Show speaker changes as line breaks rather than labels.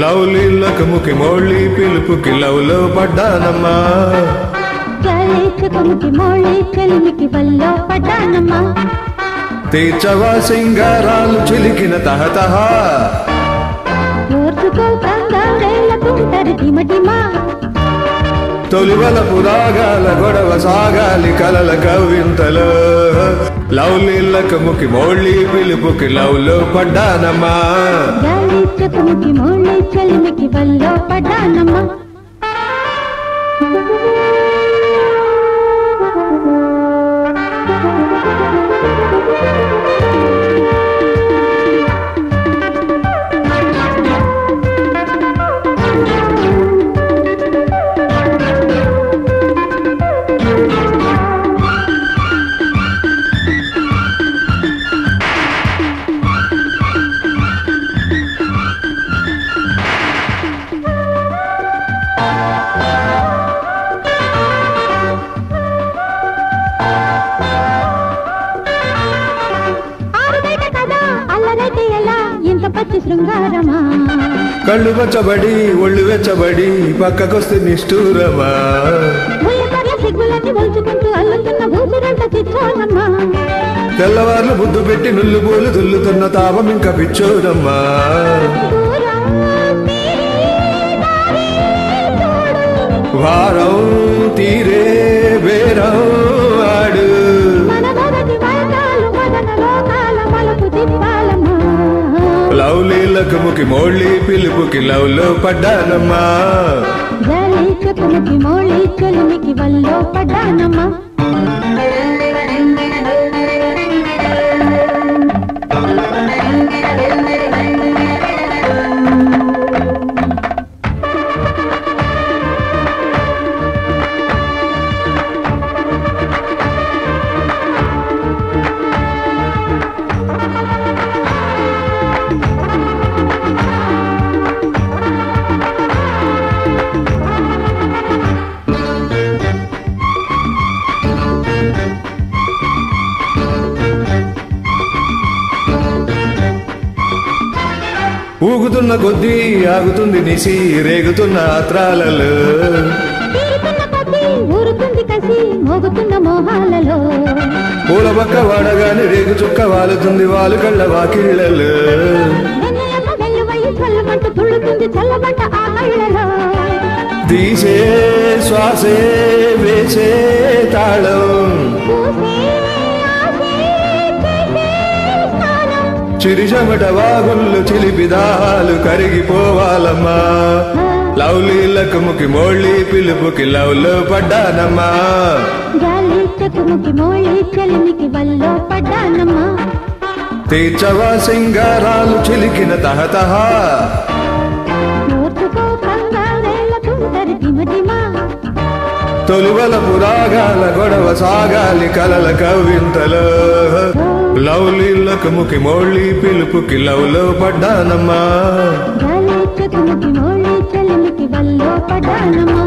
లవ్లీలకముకి మోళ్ళీ పిలుపుకి లవ్లో పడ్డానమ్మా
చలికముకి మోళ్ళీ చెలిమికి వల్లో పడ్డానమ్మా
తీర్చవా సింగారాలు చిలికిన తహతహ
ఓర్చుకో కంగారేళ్ళకుంటారు దిమడిమా
తొలివల పురాగాల గొడవ సాగాలి కలల కవ్వింతలో లవ్లీలకముకి మోళ్ళీ పిలుపుకి లవ్లో పడ్డానమ్మా
చలికముకి మోళ్ళీ చెలిమికి వల్లో పడ్డానమ్మా
కళ్ళు వెచ్చబడి ఒళ్ళు వెచ్చబడి పక్కకొస్తే నిష్ఠూరమా తెల్లవార్లు బుద్ధు పెట్టి నుల్లు పూలు దుల్లుతున్న తాపం ఇంకా పిచ్చోరమ్మా వారం తీరే బేరం ఆడు లవ్లీలకముకి మోళ్ళీ పిలుపుకి లవ్లో పడ్డానమ్మా
చలికముకి మోళ్ళీ చెలిమికి వల్లో పడ్డానమ్మా
ఊగుతున్న కొద్దీ ఆగుతుంది నిసి రేగుతున్న ఆత్రాలలో పూల పక్క వాడగాని రేగు చుక్క వాలుతుంది వాళ్ళు కళ్ళ వాకిళ్ళలో తీసే శ్వాసే వేసే తాళం చిరిశమట వాగుళ్ళు చిలిపిదాలు కరిగిపోవాలమ్మా లవ్లీలకముకి మోళ్ళీ పిలుపుకి లవ్లో పడ్డానమ్మా
చలికముకి మోళ్ళీ చెలిమికి వల్లో పడ్డానమ్మా
తీర్చవా సింగారాలు చిలికిన తహతహ తొలివల పురాగాల గొడవ సాగాలి కలల కవ్వింతలో లవ్లీలకముకి మోళ్ళీ పిలుపుకి లవ్లో పడ్డానమ్మా
చలికముకి మోళ్ళీ చెలిమికి వల్లో పడ్డానమ్మా